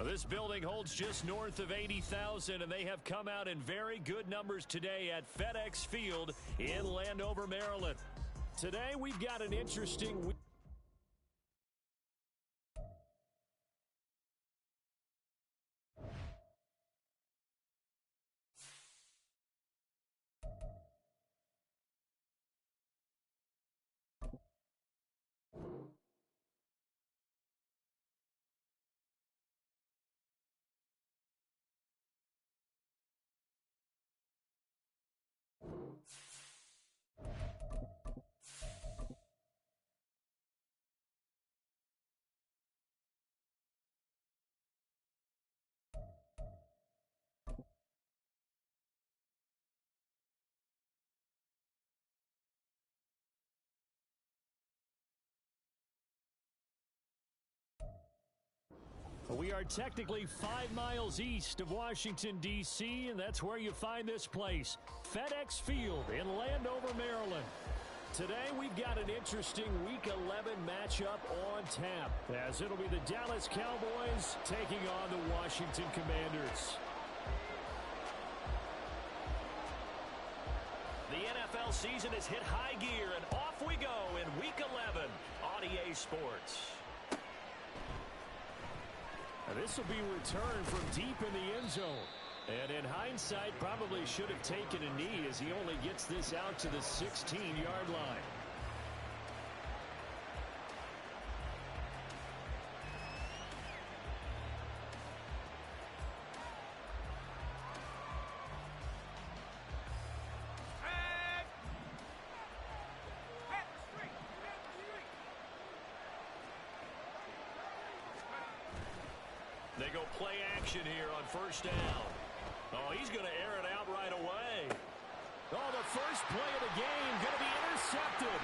This building holds just north of 80,000, and they have come out in very good numbers today at FedEx Field in Landover, Maryland. Today, we've got an interesting week. We are technically 5 miles east of Washington, D.C., and that's where you find this place, FedEx Field in Landover, Maryland. Today, we've got an interesting Week 11 matchup on tap, as it'll be the Dallas Cowboys taking on the Washington Commanders. The NFL season has hit high gear, and off we go in Week 11 on EA Sports. This will be returned from deep in the end zone. And in hindsight, probably should have taken a knee as he only gets this out to the 16-yard line. They go play action here on first down. Oh, he's going to air it out right away. Oh, the first play of the game going to be intercepted.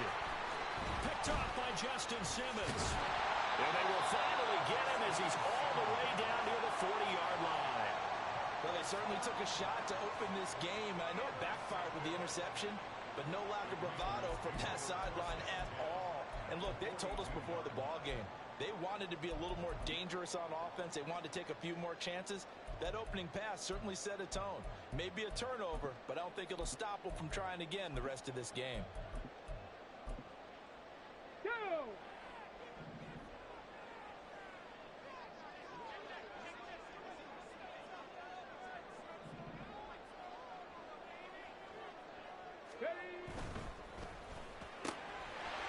Picked off by Justin Simmons. And they will finally get him as he's all the way down near the 40-yard line. Well, they certainly took a shot to open this game. I know it backfired with the interception, but no lack of bravado from that sideline at all. And look, they told us before the ball game, they wanted to be a little more dangerous on offense. They wanted to take a few more chances. That opening pass certainly set a tone. Maybe a turnover, but I don't think it'll stop them from trying again the rest of this game. Go!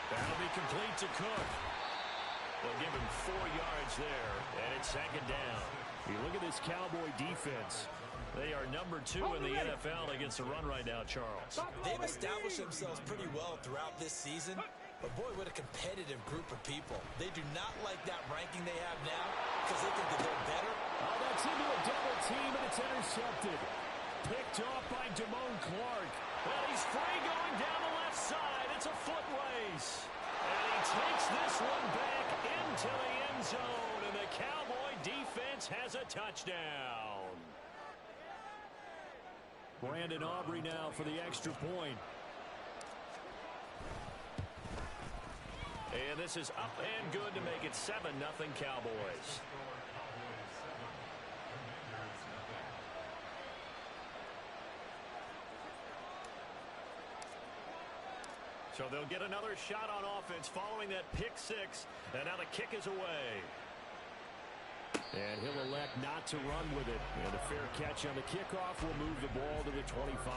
That'll be complete to Cook. They'll give him 4 yards there, and it's second down. You look at this Cowboy defense. They are number 2 in the NFL against the run right now, Charles. They've established themselves pretty well throughout this season, but boy, what a competitive group of people. They do not like that ranking they have now because they think that they're better. Oh, that's into a double team, and it's intercepted. Picked off by Damone Clark. Well, he's free going down the left side. It's a foot race. And he takes this one back into the end zone, and the Cowboy defense has a touchdown. Brandon Aubrey now for the extra point. And this is up and good to make it 7-0 Cowboys. So they'll get another shot on offense following that pick six. And now the kick is away. And he'll elect not to run with it. And a fair catch on the kickoff will move the ball to the 25.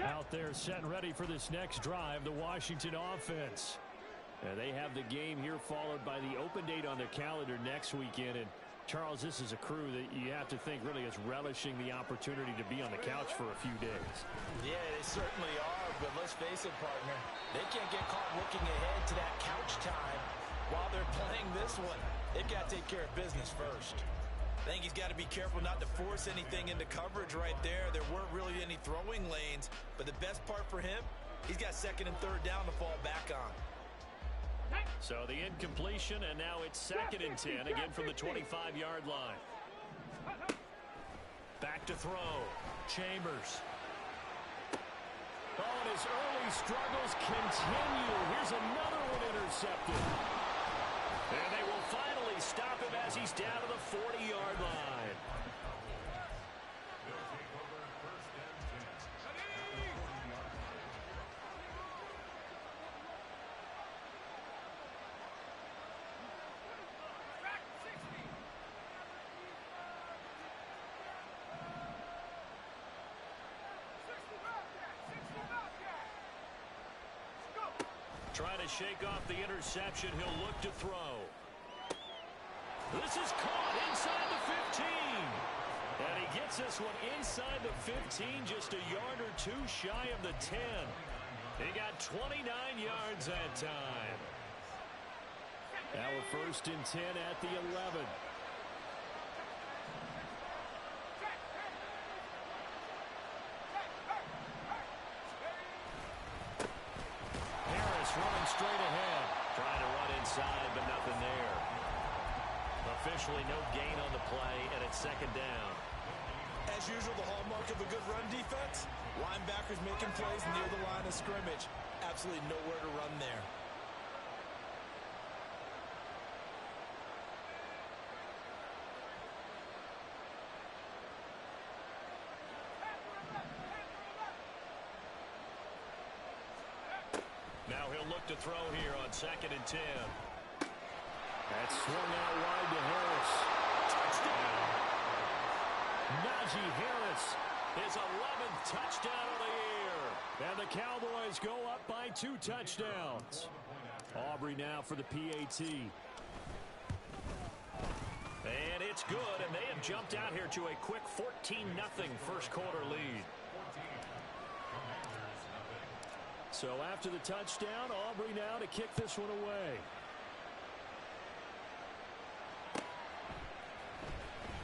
Out there set and ready for this next drive, the Washington offense. And they have the game here followed by the open date on their calendar next weekend. And Charles, this is a crew that you have to think really is relishing the opportunity to be on the couch for a few days. Yeah, they certainly are, but let's face it, partner. They can't get caught looking ahead to that couch time while they're playing this one. They've got to take care of business first. I think he's got to be careful not to force anything into coverage right there. There weren't really any throwing lanes, but the best part for him, he's got second and third down to fall back on. So the incompletion, and now it's second and 10, again from the 25-yard line. Back to throw. Chambers. Oh, and his early struggles continue. Here's another one intercepted. And they will finally stop him as he's down to the 40-yard line. Trying to shake off the interception. He'll look to throw. This is caught inside the 15. And he gets this one inside the 15, just a yard or two shy of the 10. He got 29 yards that time. Now a 1st and 10 at the 11. Running straight ahead. Trying to run inside, but nothing there. Officially no gain on the play, and it's 2nd down. As usual, the hallmark of a good run defense, linebackers making plays near the line of scrimmage. Absolutely nowhere to run there. Now he'll look to throw here on 2nd and 10. That's swung out wide to Harris. Touchdown. Najee Harris, his 11th touchdown of the year. And the Cowboys go up by 2 touchdowns. Aubrey now for the PAT. And it's good, and they have jumped out here to a quick 14-0 first quarter lead. So after the touchdown, Aubrey now to kick this one away.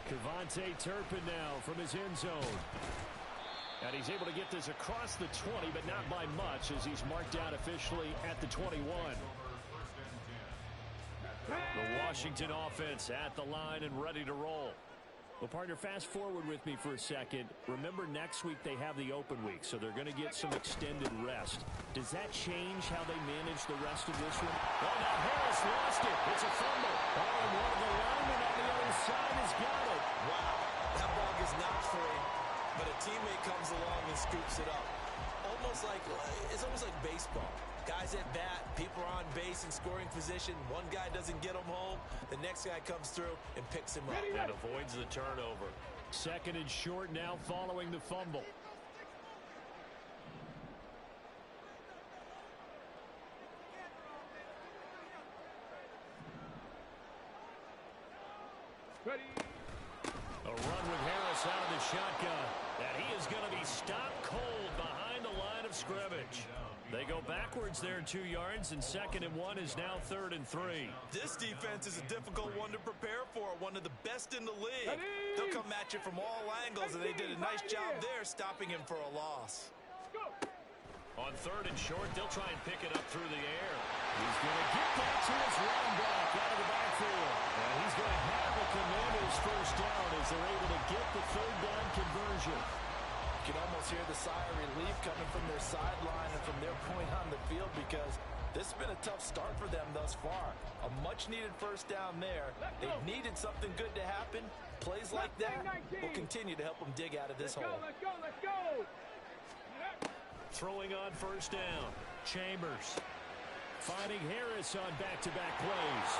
Kevontae Turpin now from his end zone. And he's able to get this across the 20, but not by much as he's marked out officially at the 21. The Washington offense at the line and ready to roll. Well, partner, fast forward with me for a second. Remember, next week they have the open week, so they're going to get some extended rest. Does that change how they manage the rest of this one? Oh, now Harris lost it. It's a fumble. Oh, and one of the linemen on the other side has got it. Wow, that ball is not free, but a teammate comes along and scoops it up. It's almost like baseball. Guys at bat, people are on base in scoring position. One guy doesn't get him home. The next guy comes through and picks him up. And avoids the turnover. 2nd and short now following the fumble. Ready. A run with Harris out of the shotgun. And he is going to be stopped cold behind the line of scrimmage. They go backwards there 2 yards, and 2nd and 1 is now 3rd and 3. This defense is a difficult one to prepare for, one of the best in the league. They'll come at you from all angles, and they did a nice job there stopping him for a loss. On 3rd and short, they'll try and pick it up through the air. He's going to get that to his running back out of the backfield. And he's going to have a tremendous first down as they're able to get the 3rd down conversion. You can almost hear the sigh of relief coming from their sideline and from their point on the field because this has been a tough start for them thus far. A much-needed first down there. They've needed something good to happen. Plays like that will continue to help them dig out of this hole. Let's go. Throwing on 1st down. Chambers finding Harris on back-to-back plays.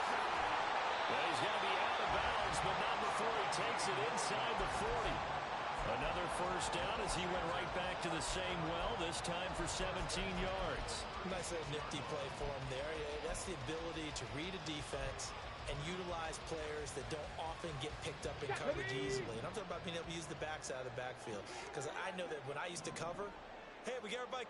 Well, he's going to be out of bounds, but not before he takes it inside the 40. Another 1st down as he went right back to the same well, this time for 17 yards. Nice little nifty play for him there. That's the ability to read a defense and utilize players that don't often get picked up in coverage easily. And I'm talking about being able to use the backs out of the backfield. Because I know that when I used to cover, hey, we got everybody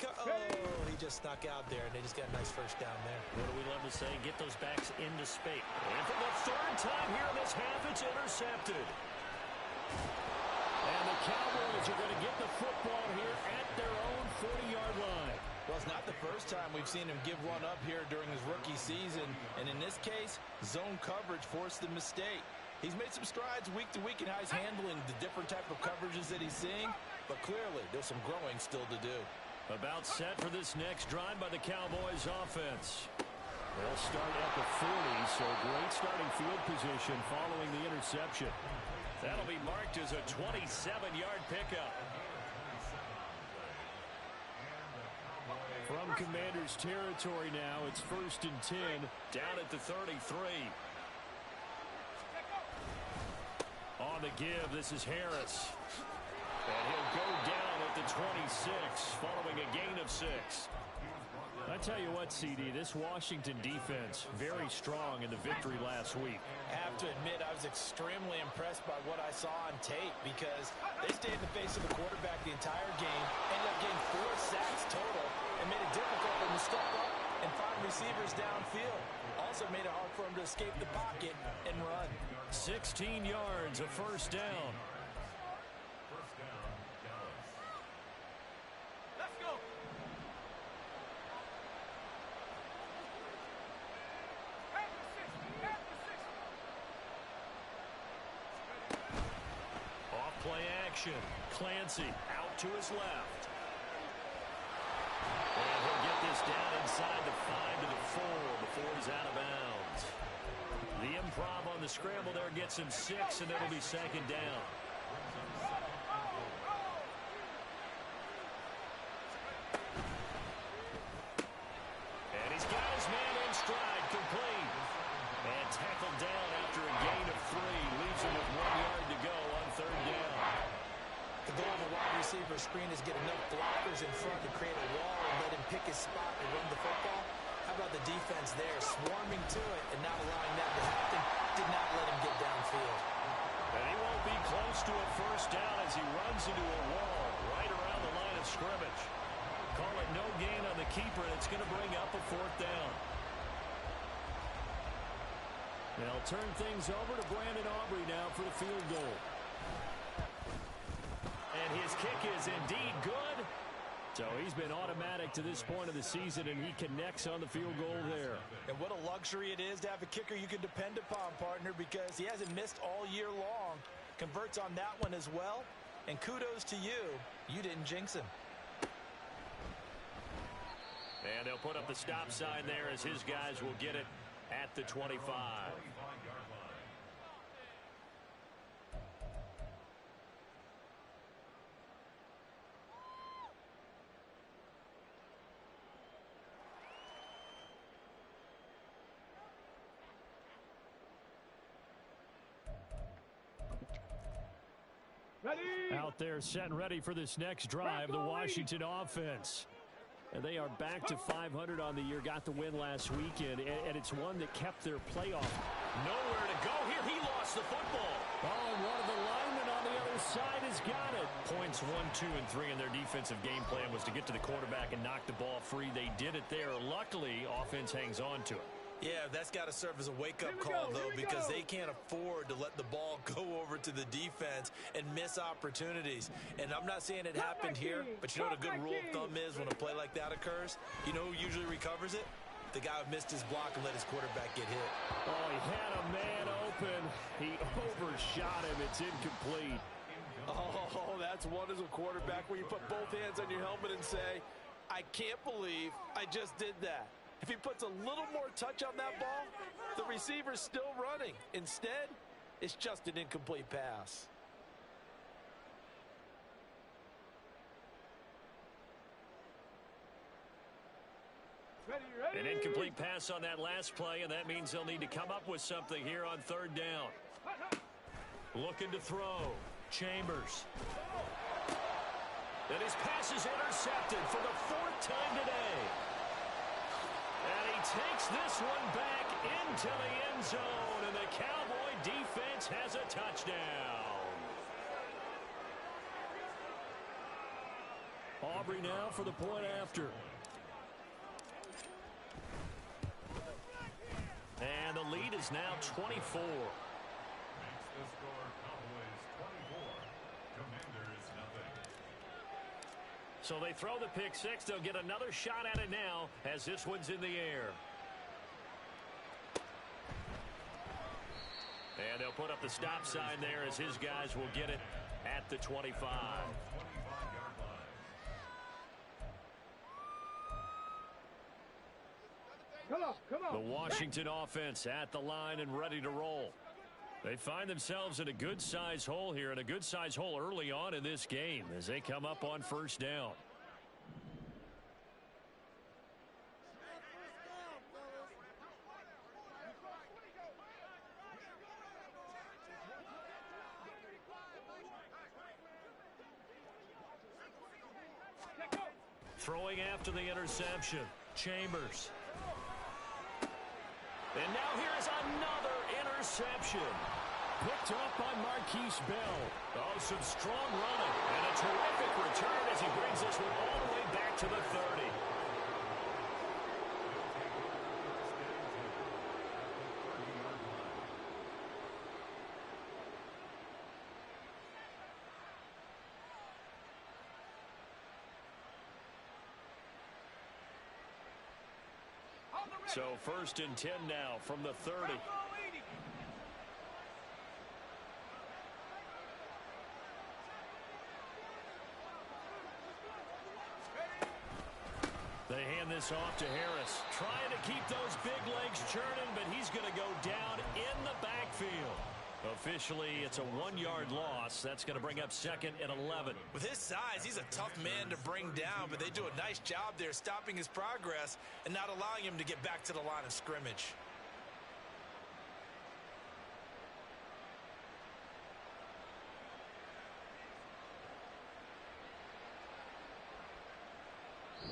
he just snuck out there, and they just got a nice 1st down there. What do we love to say? Get those backs into space. And for the 3rd time here in this half, it's intercepted. And the Cowboys are going to get the football here at their own 40-yard line. Well, it's not the first time we've seen him give one up here during his rookie season. And in this case, zone coverage forced the mistake. He's made some strides week to week in how he's handling the different type of coverages that he's seeing. But clearly, there's some growing still to do. About set for this next drive by the Cowboys offense. They'll start at the 40, so great starting field position following the interception. That'll be marked as a 27-yard pickup. From Commanders territory now, it's 1st and 10, down at the 33. On the give, this is Harris. And he'll go down at the 26, following a gain of 6. I tell you what, CD, this Washington defense, very strong in the victory last week. I have to admit, I was extremely impressed by what I saw on tape because they stayed in the face of the quarterback the entire game, ended up getting 4 sacks total, and made it difficult for him to step up and find receivers downfield. Also made it hard for him to escape the pocket and run. 16 yards, a first down. Clancy out to his left. And he'll get this down inside the 5 to the 4 before he's out of bounds. The improv on the scramble there gets him 6, and it'll be 2nd down. And he's got his man in stride, complete. And tackled down after a gain of 3. Leaves him with 1 yard to go on 3rd down. The goal of a wide receiver screen is get enough blockers in front to create a wall and let him pick his spot and run the football. How about the defense there, swarming to it and not allowing that to happen? Did not let him get downfield. And he won't be close to a first down as he runs into a wall right around the line of scrimmage. Call it no gain on the keeper, and it's going to bring up a 4th down. They'll turn things over to Brandon Aubrey now for the field goal. And his kick is indeed good. So he's been automatic to this point of the season, and he connects on the field goal there. And what a luxury it is to have a kicker you can depend upon, partner, because he hasn't missed all year long. Converts on that one as well. And kudos to you. You didn't jinx him. And they'll put up the stop sign there as his guys will get it at the 25. Out there set and ready for this next drive, the Washington offense. And they are back to 500 on the year, got the win last weekend, and it's one that kept their playoff. Nowhere to go here. He lost the football. Oh, and one of the linemen on the other side has got it. Points 1, 2, and 3 in their defensive game plan was to get to the quarterback and knock the ball free. They did it there. Luckily, offense hangs on to it. Yeah, that's got to serve as a wake-up call, though, because they can't afford to let the ball go over to the defense and miss opportunities. And I'm not saying it happened here, but you know what a good rule of thumb is when a play like that occurs? You know who usually recovers it? The guy who missed his block and let his quarterback get hit. Oh, he had a man open. He overshot him. It's incomplete. Oh, that's one as a quarterback where you put both hands on your helmet and say, I can't believe I just did that. If he puts a little more touch on that ball, the receiver's still running. Instead, it's just an incomplete pass. An incomplete pass on that last play, and that means they'll need to come up with something here on 3rd down. Looking to throw. Chambers. And his pass is intercepted for the 4th time today. And he takes this one back into the end zone, and the Cowboy defense has a touchdown. Aubrey now for the point after. And the lead is now 24. So they throw the pick 6. They'll get another shot at it now as this one's in the air. And they'll put up the stop sign there as his guys will get it at the 25. Washington offense at the line and ready to roll. They find themselves in a good-sized hole here, and a good-sized hole early on in this game as they come up on first down. Throwing after the interception, Chambers. And now here's another interception. Picked up by Marquise Bell. Oh, some strong running. And a terrific return as he brings this one all the way back to the 30. So 1st and 10 now from the 30. They hand this off to Harris. Trying to keep those big legs churning, but he's going to go down in the backfield. Officially, it's a 1-yard loss. That's going to bring up 2nd and 11. With his size, he's a tough man to bring down, but they do a nice job there stopping his progress and not allowing him to get back to the line of scrimmage.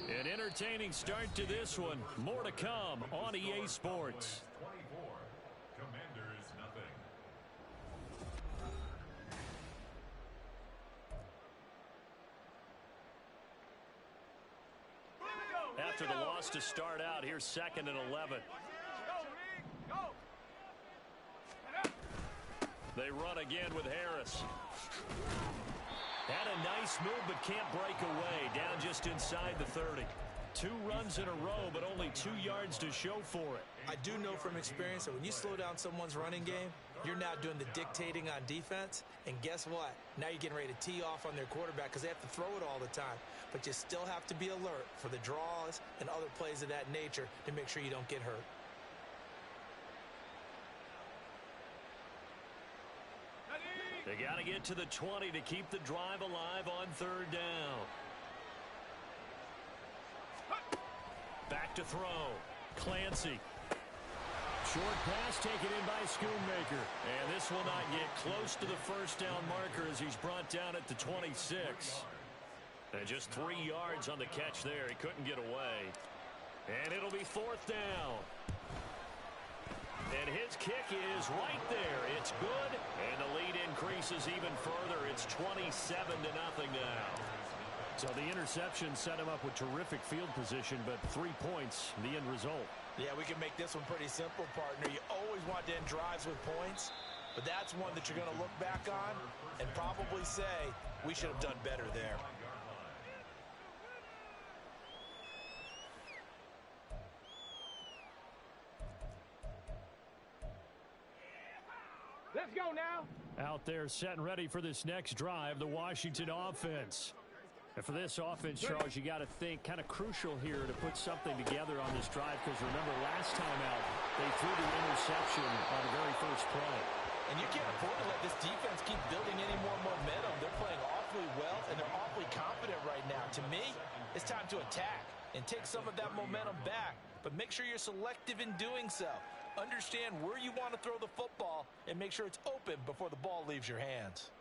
An entertaining start to this one. More to come on EA Sports. After the loss to start out, here's 2nd and 11. They run again with Harris. Had a nice move but can't break away. Down just inside the 30. 2 runs in a row, but only 2 yards to show for it. I do know from experience that when you slow down someone's running game, you're now doing the dictating on defense. And guess what? Now you're getting ready to tee off on their quarterback because they have to throw it all the time. But you still have to be alert for the draws and other plays of that nature to make sure you don't get hurt. They got to get to the 20 to keep the drive alive on 3rd down. Back to throw. Clancy. Short pass taken in by Schoonmaker. And this will not get close to the 1st down marker as he's brought down at the 26. And just 3 yards on the catch there. He couldn't get away. And it'll be 4th down. And his kick is right there. It's good. And the lead increases even further. It's 27-0 now. So the interception set him up with terrific field position, but 3 points, the end result. Yeah, we can make this one pretty simple, partner. You always want to end drives with points, but that's one that you're going to look back on and probably say, we should have done better there. Let's go now. Out there set and ready for this next drive, the Washington offense. And for this offense, Charles, you got to think kind of crucial here to put something together on this drive because remember last time out, they threw the interception on the very first play. And you can't afford to let this defense keep building any more momentum. They're playing awfully well, and they're awfully confident right now. To me, it's time to attack and take some of that momentum back, but make sure you're selective in doing so. Understand where you want to throw the football and make sure it's open before the ball leaves your hands.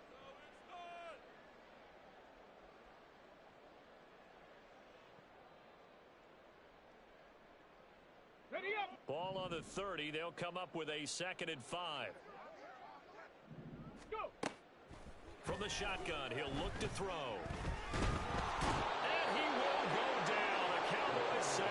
Ready up. Ball on the 30. They'll come up with a 2nd and 5. Go. From the shotgun, he'll look to throw. And he will go down. A Cowboy sack.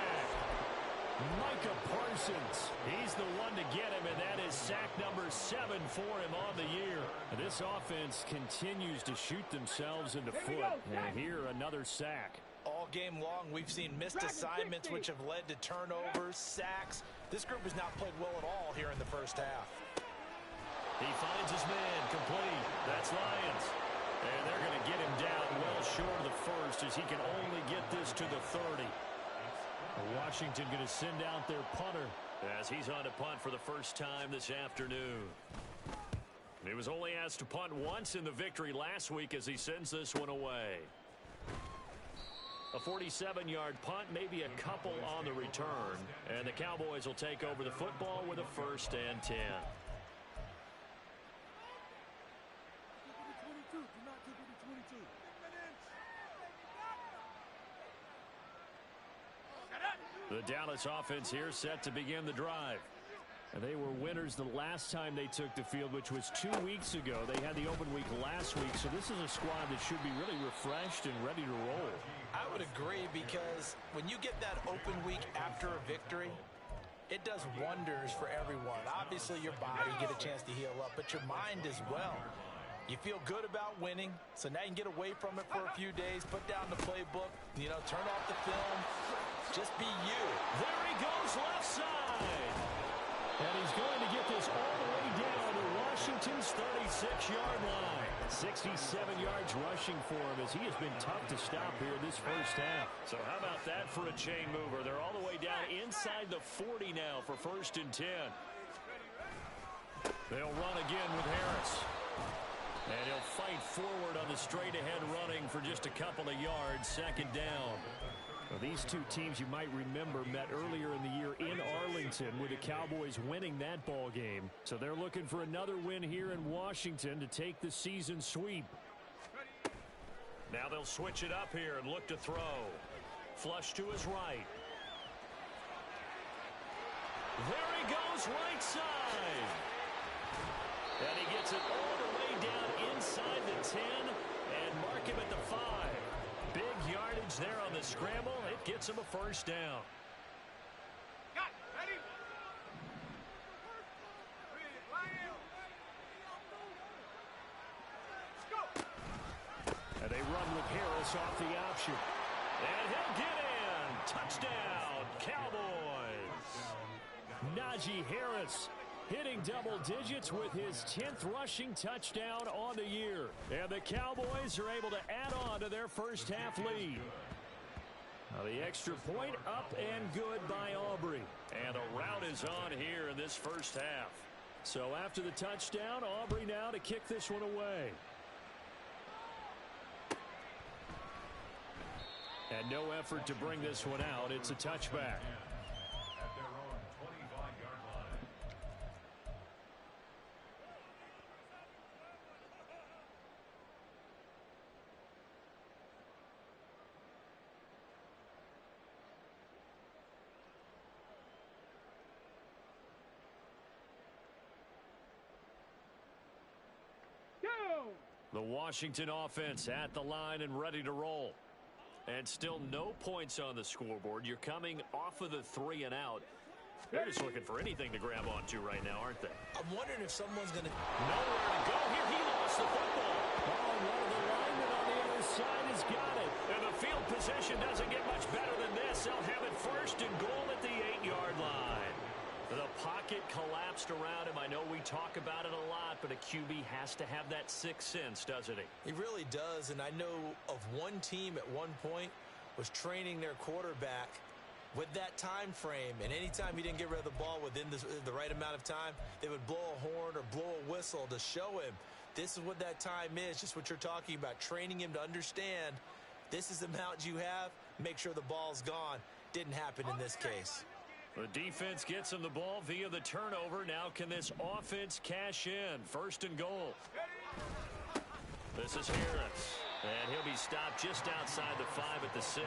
Micah Parsons. He's the one to get him, and that is sack number 7 for him on the year. And this offense continues to shoot themselves in the foot. And here, another sack. All game long, we've seen missed assignments which have led to turnovers, sacks. This group has not played well at all here in the first half. He finds his man complete. That's Lions. And they're going to get him down well short of the first as he can only get this to the 30. Washington going to send out their punter. as he's on to punt for the first time this afternoon. He was only asked to punt once in the victory last week as he sends this one away. A 47-yard punt, maybe a couple on the return. And the Cowboys will take over the football with a 1st and 10. The Dallas offense here set to begin the drive. And they were winners the last time they took the field, which was 2 weeks ago. They had the open week last week, so this is a squad that should be really refreshed and ready to roll. I would agree, because when you get that open week after a victory, it does wonders for everyone. Obviously, your body get a chance to heal up, but your mind as well. You feel good about winning, so now you can get away from it for a few days, put down the playbook, turn off the film, just be you. There he goes, left side. And he's going to get this all the way down to Washington's 36-yard line. 67 yards rushing for him, as he has been tough to stop here this first half. So how about that for a chain mover? They're all the way down inside the 40 now for 1st and 10. They'll run again with Harris. And he'll fight forward on the straight-ahead running for just a couple of yards, 2nd down. Well, these two teams, you might remember, met earlier in the year in Arlington, with the Cowboys winning that ball game. So they're looking for another win here in Washington to take the season sweep. Now they'll switch it up here and look to throw. Flush to his right. There he goes, right side. And he gets it all the way down inside the 10 and mark him at the 5. Big yardage there on the scramble. It gets him a 1st down. And they run with Harris off the option. And he'll get in. Touchdown, Cowboys. Najee Harris hitting double digits with his 10th rushing touchdown on the year. And the Cowboys are able to add on to their first half lead. Now the extra point up and good by Aubrey. And a rout is on here in this first half. So after the touchdown, Aubrey now to kick this one away. And no effort to bring this one out. It's a touchback. The Washington offense at the line and ready to roll. And still no points on the scoreboard. You're coming off of the 3 and out. They're just looking for anything to grab onto right now, aren't they? I'm wondering if someone's going to... Nowhere to go here. He lost the football. Oh, one of the linemen on the other side has got it. And the field position doesn't get much better than this. They'll have it 1st and goal at the 8-yard line. The pocket collapsed around him. I know we talk about it a lot, but a QB has to have that 6th sense, doesn't he? He really does, and I know of one team at one point was training their quarterback with that time frame, and anytime he didn't get rid of the ball within the right amount of time, they would blow a horn or blow a whistle to show him this is what that time is, just what you're talking about, training him to understand this is the amount you have, make sure the ball's gone. Didn't happen in this case. The defense gets him the ball via the turnover. Now can this offense cash in? 1st and goal. This is Harris. And he'll be stopped just outside the 5 at the 6.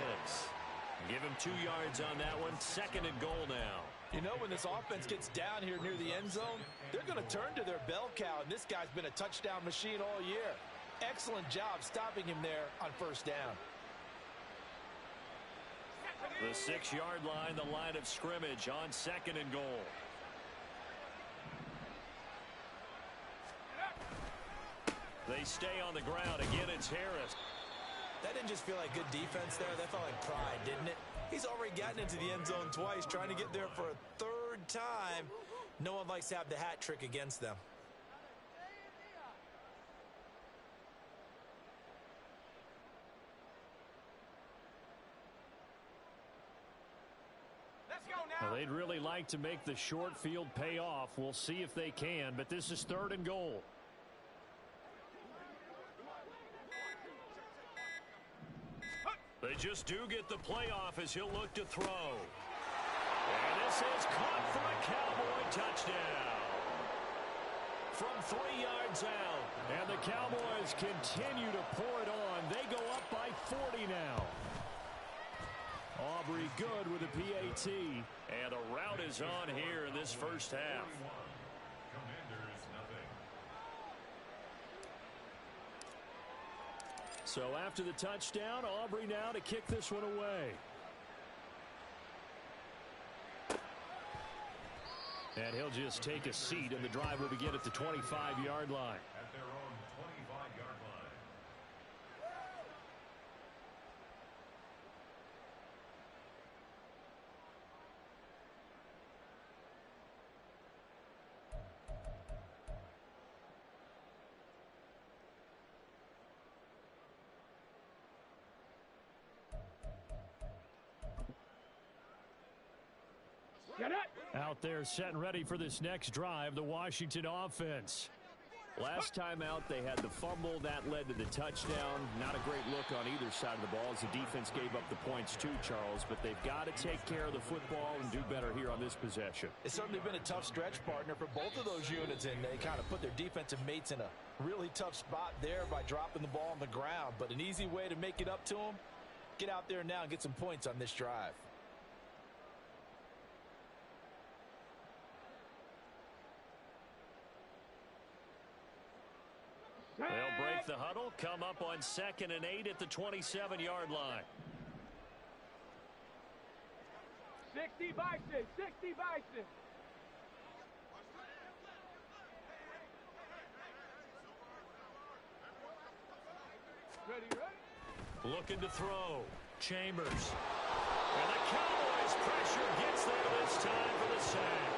Give him 2 yards on that one. 2nd and goal now. You know, when this offense gets down here near the end zone, they're going to turn to their bell cow, and this guy's been a touchdown machine all year. Excellent job stopping him there on 1st down. The 6-yard line, the line of scrimmage on 2nd and goal. They stay on the ground. Again, it's Harris. That didn't just feel like good defense there. That felt like pride, didn't it? He's already gotten into the end zone twice, trying to get there for a 3rd time. No one likes to have the hat trick against them. Well, they'd really like to make the short field pay off. We'll see if they can, but this is 3rd and goal. They just do get the playoff as he'll look to throw. And this is caught for a Cowboy touchdown. From 3 yards out. And the Cowboys continue to pour it on. They go up by 40 now. Aubrey good with a PAT. And a rout is on here in this first half. So after the touchdown, Aubrey now to kick this one away. And he'll just take a seat, and the drive will begin at the 25-yard line. At their own 25-yard line. Out there set and ready for this next drive, the Washington offense. Last time out, they had the fumble. That led to the touchdown. Not a great look on either side of the ball as the defense gave up the points too, Charles. But they've got to take care of the football and do better here on this possession. It's certainly been a tough stretch, partner, for both of those units, and they kind of put their defensive mates in a really tough spot there by dropping the ball on the ground. But an easy way to make it up to them, get out there now and get some points on this drive. They'll break the huddle, come up on 2nd and 8 at the 27-yard line. 60 Bison, 60 Bison. Ready. Looking to throw. Chambers. And the Cowboys pressure gets there this time for the sack.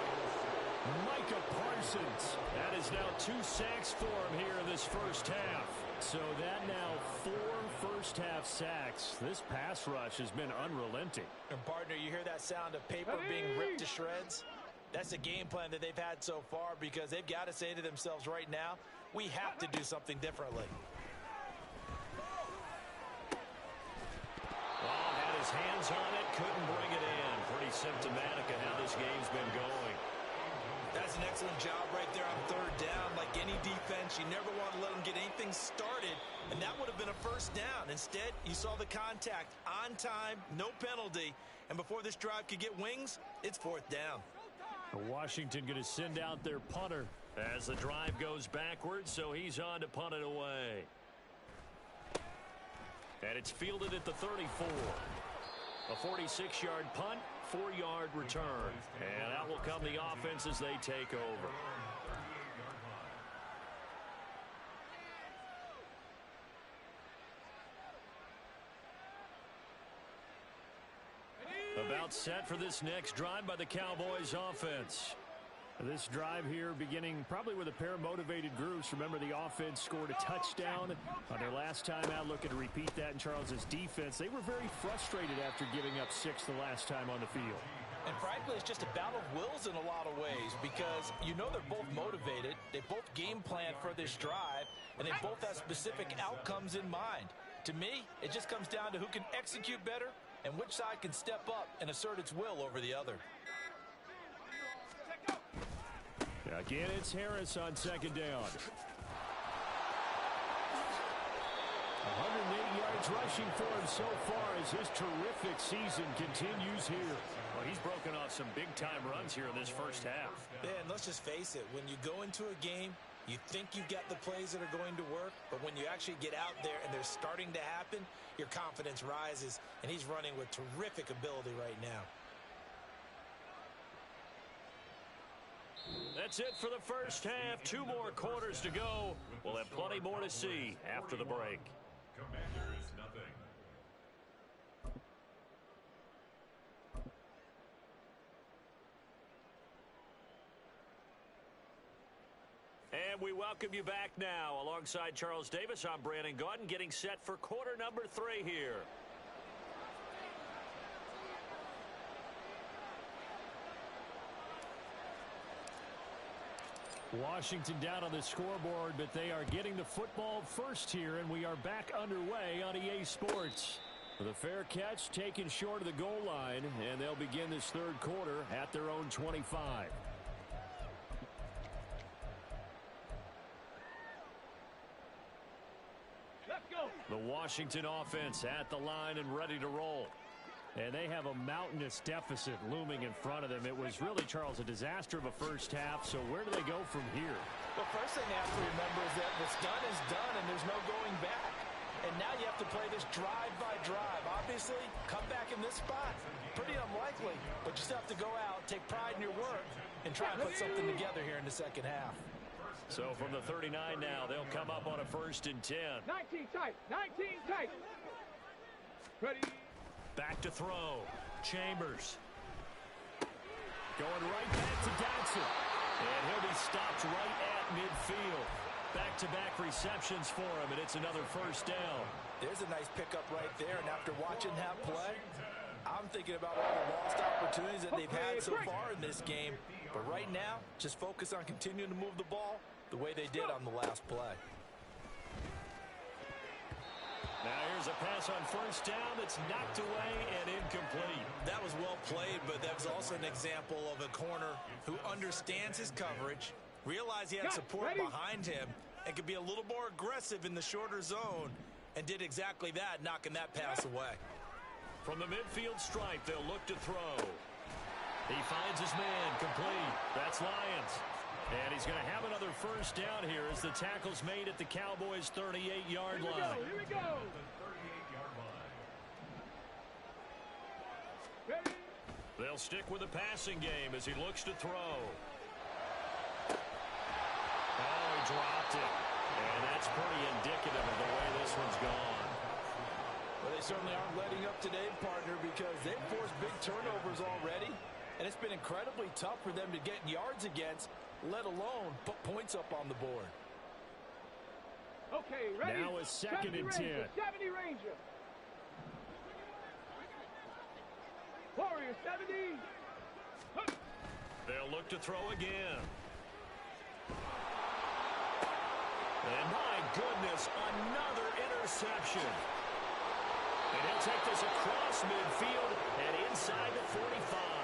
Micah Parsons. That is now 2 sacks for him here in this first half. So that now 4 first-half sacks. This pass rush has been unrelenting. And, partner, you hear that sound of paper being ripped to shreds? That's the game plan that they've had so far because they've got to say to themselves right now, we have to do something differently. Well, had his hands on it, couldn't bring it in. Pretty symptomatic of how this game's been going. That's an excellent job right there on 3rd down. Like any defense, you never want to let them get anything started, and that would have been a first down. Instead, you saw the contact on time, no penalty, and before this drive could get wings, it's 4th down. Washington going to send out their punter as the drive goes backwards, so he's on to punt it away. And it's fielded at the 34. A 46-yard punt, 4-yard return. And out will come the offense as they take over. About set for this next drive by the Cowboys offense. This drive here beginning probably with a pair of motivated groups. Remember, the offense scored a touchdown on their last time out. Looking to repeat that in Charles's defense. They were very frustrated after giving up 6 the last time on the field. And frankly, it's just a battle of wills in a lot of ways because you know they're both motivated. They both game plan for this drive, and they both have specific outcomes in mind. To me, it just comes down to who can execute better and which side can step up and assert its will over the other. Again, it's Harris on 2nd down. 108 yards rushing for him so far as his terrific season continues here. Well, he's broken off some big-time runs here in this first half. Yeah, and let's just face it. When you go into a game, you think you've got the plays that are going to work, but when you actually get out there and they're starting to happen, your confidence rises, and he's running with terrific ability right now. That's it for the first half. 2 more quarters to go. We'll have plenty more to see after the break. Commanders, nothing. And we welcome you back now. Alongside Charles Davis, I'm Brandon Gaudin, getting set for quarter number 3 here. Washington down on the scoreboard, but they are getting the football first here, and we are back underway on EA Sports. The fair catch taken short of the goal line, and they'll begin this third quarter at their own 25. Let's go. The Washington offense at the line and ready to roll. And they have a mountainous deficit looming in front of them. It was really, Charles, a disaster of a first half. So where do they go from here? Well, first thing they have to remember is that what's done is done, and there's no going back. And now you have to play this drive by drive. Obviously, come back in this spot. Pretty unlikely, but you still have to go out, take pride in your work, and try and put something together here in the second half. So from the 39 now, they'll come up on a 1st and 10. 19 tight. 19 tight. Ready. Back to throw. Chambers. Going right back to Dodson. And he'll be stopped right at midfield. Back-to-back receptions for him, and it's another first down. There's a nice pickup right there, and after watching that play, I'm thinking about all the lost opportunities that they've had so far in this game. But right now, just focus on continuing to move the ball the way they did on the last play. Now here's a pass on first down that's knocked away and incomplete. That was well played, but that was also an example of a corner who understands his coverage, realized he had support behind him, and could be a little more aggressive in the shorter zone, and did exactly that, knocking that pass away. From the midfield stripe, they'll look to throw. He finds his man, complete. That's Lions. And he's going to have another first down here as the tackle's made at the Cowboys' 38-yard line. Here we go. Ready. They'll stick with the passing game as he looks to throw. Oh, he dropped it. And that's pretty indicative of the way this one's gone. Well, they certainly aren't letting up today, partner, because they've forced big turnovers already, and it's been incredibly tough for them to get yards against, let alone put points up on the board. Okay, ready. Now a 2nd and 10. 70 Ranger. Warrior 70. They'll look to throw again. And my goodness, another interception. And he'll take this across midfield and inside the 45.